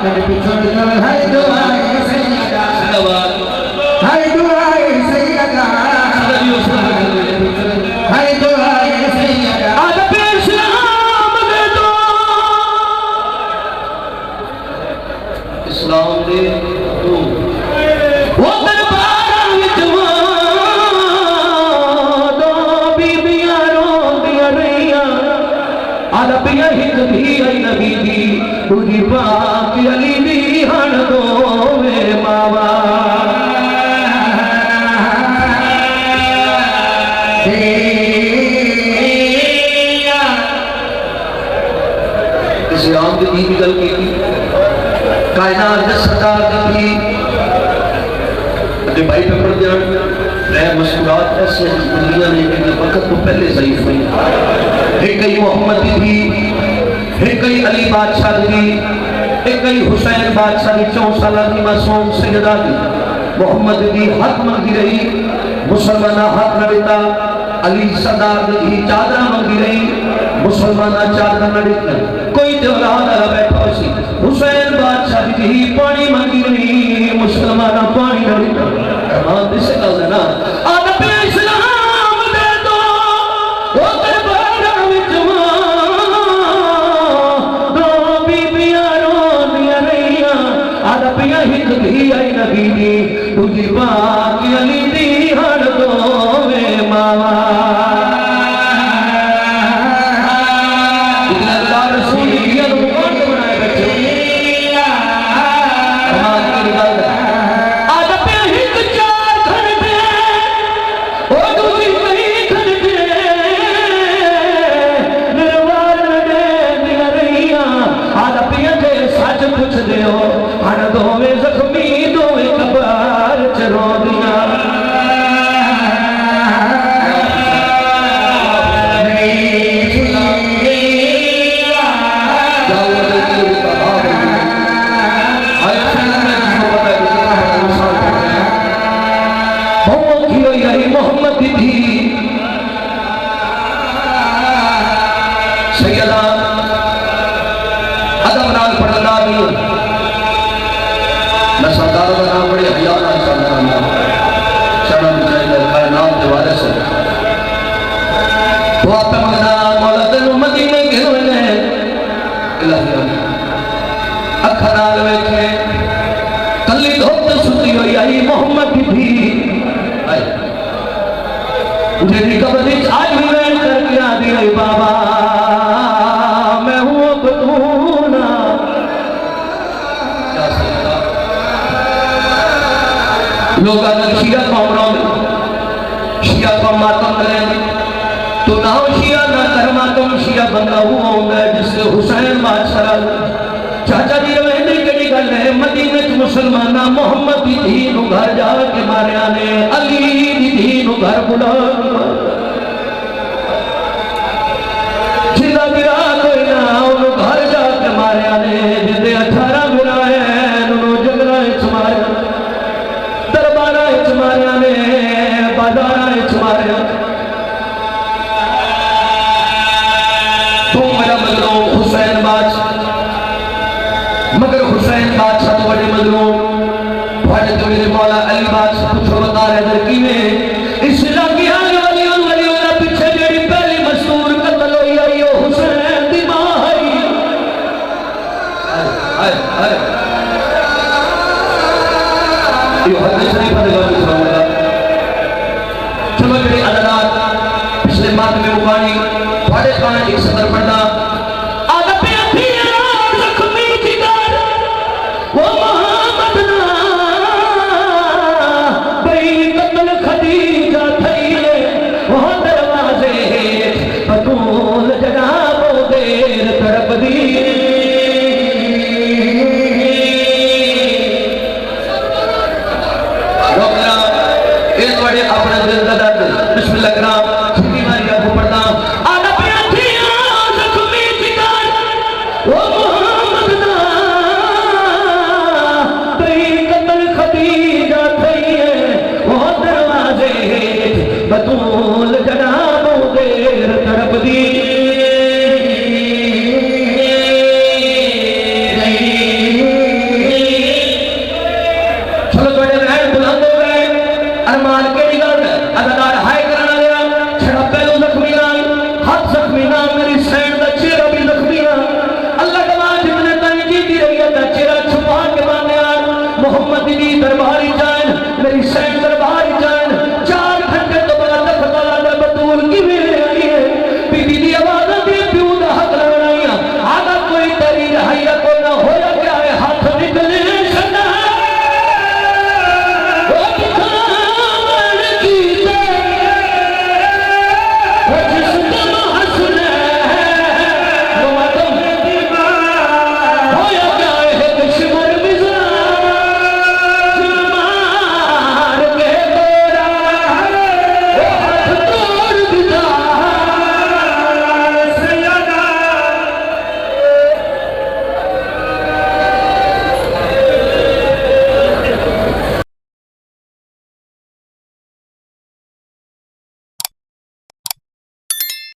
मेरे पीछे है दुआए सैयदा है दुआए सैयदा है दुआए सैयदा अदब इस्लाम दे दो इस्लाम दे दो वो दरबार विच दो बीबियां रोंदियां रहियां अदब हिंद भी आई नबी दी दूजी पाक अली दी हण दो मेरे मावा इस्लाम की दी गल की कायनात दे सरकार दी अगे भाई पेपर जान मैं मशहूरात ऐसे दुनिया ने कि वक्त तो पहले ज़ईफ हुई एक कई मोहम्मद दी थी एक कई अली बादशाह दी एक कई हुसैन बादशाह दी 4 साल की मासूम सैयदा दी मोहम्मद दी हक मंगी रही मुसलमाना हक न दिता अली सरदार दी चादर मंगी रही मुसलमाना चादर न दिता कोई त्योहार ना बैठा सी हुसैन बादशाह दी पानी मंगी रही मुसलमाना पानी न दिता हां दिस गल ना अदब इस्लाम दे दो ओ दरबार विच दो बीबियां रोंदियां रहियां अदब हिंद भी आई नबी दी दूजी पाक अली दी हण दो वे मावा बाबा मैं हूँ बतूना लोग शिया कौम शिया कौम मातम करें तो ना शिया ना कर मातम शिया बंदा हुआ होगा जिससे हुसैन बादशाह चाचा जी रवेंदी कड़ी गल है मदीने च मुसलमाना मोहम्मद दी धी नु घर जाके मारिया ने अली दी धी नु घर बुला जिंदा गिरा कोई ना उन घर जाके मारिया ने जिंदे 18 गिराए उन्होंने जंगला च मारिया दरबारा च मारिया ने बाजारा च मारिया तू मेरा मजलूम हुसैन बादशाह मगर हुसैन बादशाह तो बड़े मजलूम भाड़े तो मेरे मौला अली बादशाह पूछो बता रहे दर की में इस इलाके आने वाली वाला पीछे जेड़ी पहली मशहूर कत्ल हुई है यो हुसैन दी मां है हाय यो हदीस शरीफ दे गल सुनाऊंगा चलो जेड़ी अदालत पिछले माह में मुकानी भाड़े का एक सदर पढ़ना अपने दिल का दर्द बिस्मिल्लाह कराम छुट्टी मारी आपको पढ़ना आना पे जख्मी जिगर ओ मोहम्मद ना तेरी कत्ल खदीजा थई है ओ दरवाजे बतूल जनाबो देर तड़प दी मेरी सैन